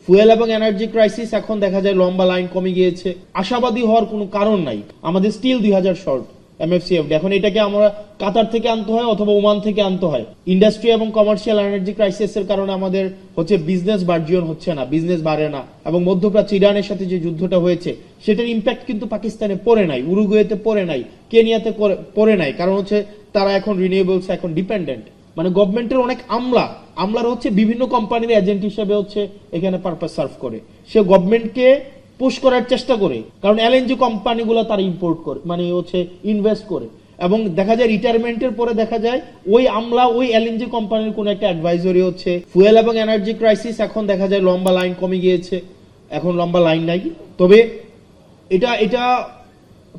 Fuel এবং energy crisis এখন দেখা যায় লম্বা লাইন কমে গিয়েছে। আশাবাদী হওয়ার কোনো কারণ নাই। আমাদের স্টিল 2000 শর্ট এমএফসিএফডি। এখন এটাকে আমরা কাতার থেকে আনতে হয় অথবা ওমান থেকে আনতে হয়। ইন্ডাস্ট্রি এবং কমার্শিয়াল এনার্জি ক্রাইসিসের কারণে আমাদের বিজনেস বার্জিয়ন হচ্ছে না, বিজনেস বাড়ে না। এবং মধ্যপ্রাচ্য ইরানের সাথে যে যুদ্ধটা হয়েছে সেটার ইম্প্যাক্ট কিন্তু পাকিস্তানে পড়ে নাই, উরুগুয়েতে পড়ে নাই, কেনিয়াতে পড়ে নাই। কারণ তারা এখন রিনিউয়েবলস এখন ডিপেন্ডেন্ট। মানে গভর্নমেন্টের অনেক আমলার বিভিন্ন কোম্পানির এজেন্ট হিসেবে এখানে পারপাস সার্ভ করে। সে গভর্নমেন্টকে পুশ করার চেষ্টা করে, কারণ এলএনজি কোম্পানিগুলো তারা ইম্পোর্ট করে, মানে ইনভেস্ট করে। এবং দেখা যায় রিটায়ারমেন্টের পরে দেখা যায় ওই আমলা ওই এলএনজি কোম্পানির কোন একটা অ্যাডভাইজরি ফুয়েল এবং এনার্জি ক্রাইসিস এখন দেখা যায় লম্বা লাইন কমে গিয়েছে, এখন লম্বা লাইন নাই। তবে এটা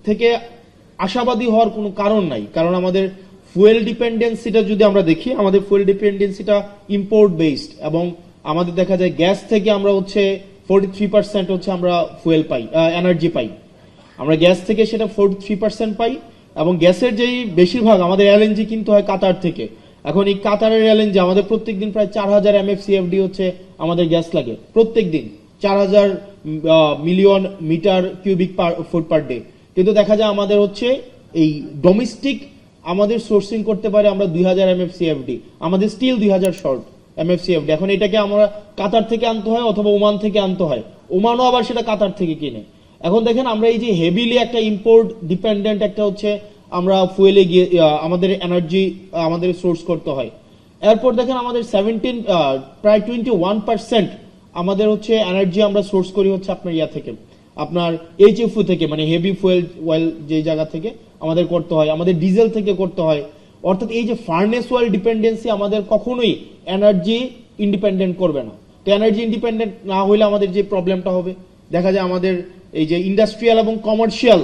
থেকে আশাবাদী হওয়ার কোনো কারণ নাই। কারণ আমাদের ফুয়েল ডিপেন্ডেন্সিটা যদি আমরা দেখি, আমাদের ফুয়েল ডিপেন্ডেন্সিটা ইম্পোর্ট বেসড। এবং আমাদের দেখা যায় গ্যাস থেকে আমরা 43% আমরা ফুয়েল পাই, এনার্জি পাই। আমরা গ্যাস থেকে সেটা 43% পাই। এবং গ্যাসের যেই বেশিরভাগ আমাদের এলএনজি কিন্তু হয় কাতার থেকে। এখন এই কাতারের এলএনজি আমাদের প্রত্যেকদিন প্রায় 4000 MFCFD আমাদের গ্যাস লাগে প্রত্যেকদিন, 4000 million meter cubic feet per day. কিন্তু দেখা যায় আমাদের এই ডোমেস্টিক আমাদের সোর্সিং করতে পারে আমরা 2000 MFCFD। আমাদের স্টিল 2000 শর্ট MFCFD। এখন এটাকে আমরা কাতার থেকে আনতে হয় অথবা ওমান থেকে আনতে হয়। ওমানও আবার সেটা কাতার থেকে কিনে। এখন দেখেন আমরা এই যে হেভিলি একটা ইম্পোর্ট ডিপেন্ডেন্ট একটা আমরা ফুয়েলে গিয়ে আমাদের এনার্জি আমাদের সোর্স করতে হয়। এরপর দেখেন আমাদের প্রায় 21% আমাদের এনার্জি আমরা সোর্স করি আপনার থেকে, আপনার এইচএফও থেকে, মানে হেভি ফুয়েল অয়েল যে জায়গা থেকে আমাদের করতে হয়, আমাদের ডিজেল থেকে করতে হয়। অর্থাৎ এই যে ফার্নেস অয়েল ডিপেন্ডেন্সি আমাদের কখনোই এনার্জি ইন্ডিপেন্ডেন্ট করবে না। তো এনার্জি ইন্ডিপেন্ডেন্ট না হইলে আমাদের যে প্রবলেমটা হবে, দেখা যায় আমাদের এই যে ইন্ডাস্ট্রিয়াল এবং কমার্শিয়াল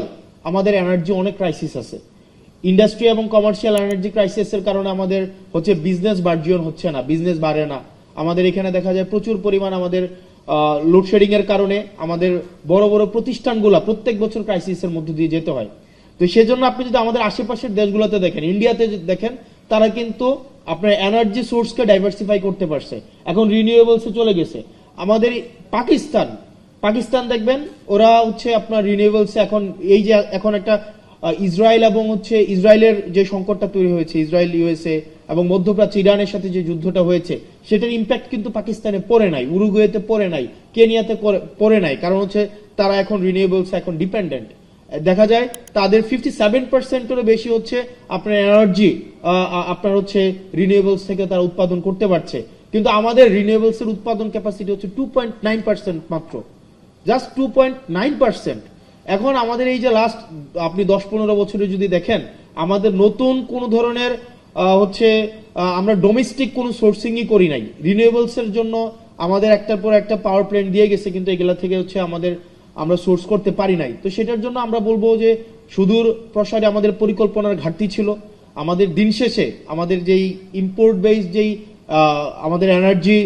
আমাদের এনার্জি অনেক ক্রাইসিস আছে। ইন্ডাস্ট্রি এবং কমার্শিয়াল এনার্জি ক্রাইসিসের কারণে আমাদের বিজনেস বার্জিয়ন হচ্ছে না, বিজনেস বাড়ে না। আমাদের এখানে দেখা যায় প্রচুর পরিমাণ আমাদের লোডশেডিং এর কারণে আমাদের বড় বড় প্রতিষ্ঠানগুলো প্রত্যেক বছর ক্রাইসিসের মধ্যে দিয়ে যেতে হয়। তো সেজন্য আপনি যদি আমাদের আশেপাশের দেশগুলোতে দেখেন, ইন্ডিয়াতে দেখেন, তারা কিন্তু আপনার এনার্জি সোর্সকে ডাইভার্সিফাই করতে পারছে, এখন রিনিউয়েবলসে চলে গেছে। আমাদের পাকিস্তান দেখবেন ওরা আপনার রিনিউয়েবলসে এই যে এখন একটা ইসরায়েল এবং ইসরায়েলের যে সংকটটা তৈরি হয়েছে, ইসরায়েল ইউএসএ এবং মধ্যপ্রাচ্য ইরানের সাথে যে যুদ্ধটা হয়েছে সেটার ইম্প্যাক্ট কিন্তু পাকিস্তানে পড়ে নাই, উরুগুয়েতে পড়ে নাই, কেনিয়াতে পড়ে নাই। কারণ তারা এখন রিনিউয়েবলসে এখন ডিপেন্ডেন্ট। দেখা যায় তাদের 57%-এরও বেশি আপনার এনার্জি আপনার রিনিউয়েবলস থেকে তারা উৎপাদন করতে পারছে। কিন্তু আমাদের রিনিউয়েবলস এর উৎপাদন ক্যাপাসিটি 2.9% মাত্র, জাস্ট 2.9%। এখন আমাদের এই যে লাস্ট আপনি 10-15 বছরে যদি দেখেন, আমাদের নতুন কোন ধরনের আমরা ডোমেস্টিক কোন সোর্সিংই করি নাই রিনিউয়েবলস এর জন্য। আমাদের একটার পর একটা পাওয়ার প্ল্যান্ট দিয়ে গেছে, কিন্তু এগুলা থেকে আমরা সোর্স করতে পারি নাই। তো সেটার জন্য আমরা বলবো যে সুদূর প্রসারে আমাদের পরিকল্পনার ঘাটতি ছিল। আমাদের দিন শেষে আমাদের যেই ইম্পোর্ট বেসড যেই আমাদের এনার্জি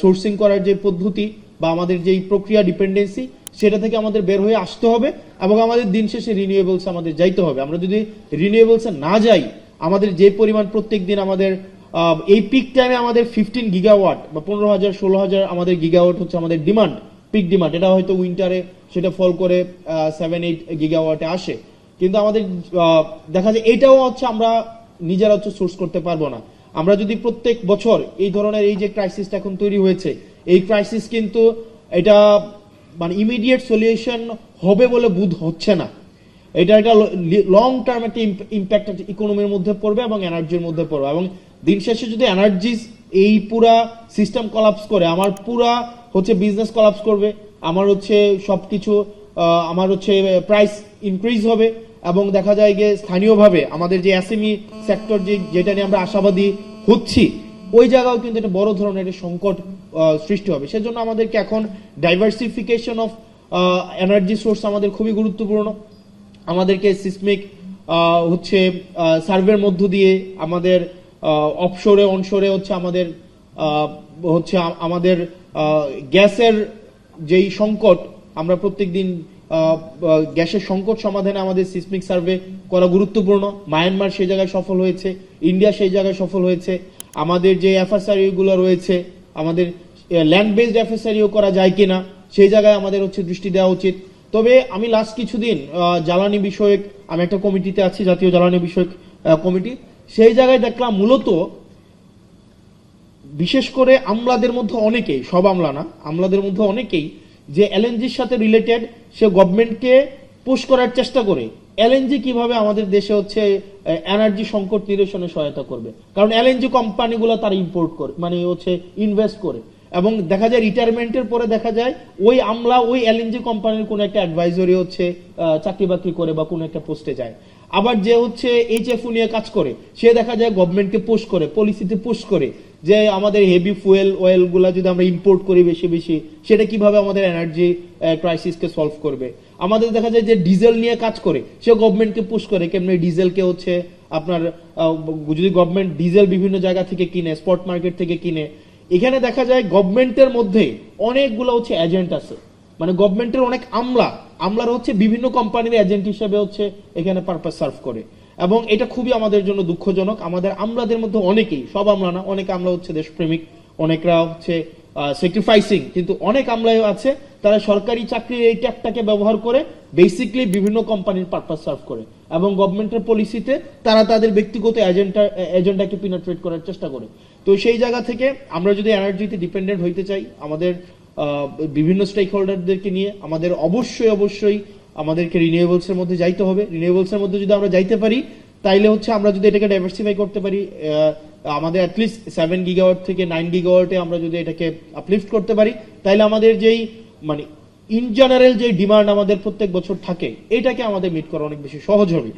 সোর্সিং করার যে পদ্ধতি বা আমাদের যেই প্রক্রিয়া ডিপেন্ডেন্সি, সেটা থেকে আমাদের বের হয়ে আসতে হবে এবং আমাদের দিন শেষে রিনিউয়েবলস আমাদের যাইতে হবে। আমরা যদি রিনিউয়েবলসে না যাই, আমাদের যে পরিমাণ প্রত্যেক দিন আমাদের এই পিক টাইমে আমাদের 15 গিগাওয়াট বা 15,000-16,000 আমাদের গিগাওয়াট আমাদের ডিমান্ড, পিক ডিমান্ড। এটা হয়তো উইন্টারে সেটা ফল করে 7-8 গিগাওয়াটে আসে। কিন্তু আমাদের দেখা যায় এটাও আমরা নিজেরা সোর্স করতে পারবো না। আমরা যদি প্রত্যেক বছর এই ধরনের এই যে ক্রাইসিসটা এখন তৈরি হয়েছে, এই ক্রাইসিস কিন্তু এটা মানে ইমিডিয়েট সলিউশন হবে বলে বোধ হচ্ছে না। এটা একটা লং টার্ম একটা ইম্প্যাক্ট ইকোনমির মধ্যে পড়বে এবং এনার্জির মধ্যে পড়বে। এবং দিন শেষে যদি এনার্জি এই পুরা সিস্টেম কলাপস করে, আমার পুরা বিজনেস কলাপস করবে, আমার সবকিছু আমার প্রাইস ইনক্রিজ হবে। এবং দেখা যায় যে স্থানীয়ভাবে আমাদের যে এসএমই সেক্টর যেটা নিয়ে আমরা আশাবাদী হচ্ছি, ওই জায়গাও কিন্তু একটা বড় ধরনের সংকট সৃষ্টি হবে। সেজন্য আমাদেরকে এখন ডাইভার্সিফিকেশন অফ এনার্জি সোর্স আমাদের খুবই গুরুত্বপূর্ণ। আমাদেরকে সিসমিক সার্ভের মধ্য দিয়ে আমাদের অফশোরে অনশোরে আমাদের আমাদের গ্যাসের যেই সংকট, আমরা প্রত্যেকদিন গ্যাসের সংকট সমাধানে আমাদের সিসমিক সার্ভে করা গুরুত্বপূর্ণ। মায়ানমার সেই জায়গায় সফল হয়েছে, ইন্ডিয়া সেই জায়গায় সফল হয়েছে। আমাদের যে এফআরসারি গুলো রয়েছে, আমাদের ল্যান্ড বেসড এফএসআরিও করা যায় কিনা সেই জায়গায় আমাদের হচ্ছে দৃষ্টি দেওয়া উচিত। তবে আমি লাস্ট কিছুদিন জ্বালানি বিষয়ক, আমি একটা কমিটিতে আছি, জাতীয় জ্বালানি বিষয়ক কমিটি, সেই জায়গায় দেখলাম মূলত বিশেষ করে আমলাদের মধ্যে অনেকেই, সব আমলা না, আমলাদের মধ্যে অনেকেই যে এলএনজির সাথে রিলেটেড সে গভর্নমেন্টকে পুশ করার চেষ্টা করে এলএনজি কিভাবে আমাদের দেশে হচ্ছে এনার্জি সংকট নিরসনে সহায়তা করবে। কারণ এলএনজি কোম্পানিগুলো তারা ইম্পোর্ট করে, মানে হচ্ছে ইনভেস্ট করে, এবং দেখা যায় রিটায়ারমেন্টের পরে দেখা যায় ওই আমলা ওই এলএনজি কোম্পানির কোনো একটা অ্যাডভাইজরি হচ্ছে চাকরি বাকরি করে বা কোনো একটা পোস্টে যায়। আবার যে হচ্ছে এইচএফও নিয়ে কাজ করে সে দেখা যায় গভর্নমেন্টকে পুশ করে, পলিসিতে পুশ করে যে আমাদের হেভি ফুয়েল অয়েল গুলা যদি আমরা ইম্পোর্ট করি বেশি বেশি, সেটা কিভাবে আমাদের এনার্জি ক্রাইসিসকে সলভ করবে। আমাদের দেখা যায় যে ডিজেল নিয়ে কাজ করে সে গভর্নমেন্টকে পুশ করে কেমনি ডিজেলকে হচ্ছে আপনার যদি গভর্নমেন্ট ডিজেল বিভিন্ন জায়গা থেকে কিনে, স্পট মার্কেট থেকে কিনে, এখানে দেখা যায় গভর্নমেন্টের মধ্যে অনেকগুলো হচ্ছে এজেন্ট আছে, মানে গভর্নমেন্টের অনেক আমলার হচ্ছে বিভিন্ন কোম্পানির এজেন্ট হিসেবে হচ্ছে এখানে পারপাস সার্ভ করে। এবং এটা খুবই আমাদের জন্য দুঃখজনক। আমাদের আমলাদের মধ্যে অনেকেই, সব আমলা না, অনেক আমলা হচ্ছে দেশপ্রেমিক, অনেকরা হচ্ছে স্যাক্রিফাইসিং, কিন্তু অনেক আমলাও আছে তারা সরকারি চাকরির এই ট্যাগটাকে ব্যবহার করে বেসিকলি বিভিন্ন কোম্পানির পারপাস সার্ভ করে, এবং গভর্নমেন্টের পলিসিতে তারা তাদের ব্যক্তিগত এজেন্ডাকে পিনাট্রেট করার চেষ্টা করে। তো সেই জায়গা থেকে আমরা যদি এনার্জিতে ডিপেন্ডেন্ট হইতে চাই, আমাদের বিভিন্ন স্টেক হোল্ডারদেরকে নিয়ে আমাদের অবশ্যই আমাদেরকে রিনিউয়েবলস এর মধ্যে যাইতে হবে। রিনিউয়েবলস এর মধ্যে যদি আমরা যাইতে পারি তাইলে হচ্ছে আমরা যদি এটাকে ডাইভার্সিফাই করতে পারি, আমাদের অ্যাটলিস্ট 7 গিগাওয়াট থেকে 9 গিগাওয়াটে আমরা যদি এটাকে আপলিফট করতে পারি, তাইলে আমাদের যেই মানে ইন জেনারেল যে ডিমান্ড আমাদের প্রত্যেক বছর থাকে এটাকে আমাদের মিট করা অনেক বেশি সহজ হবে।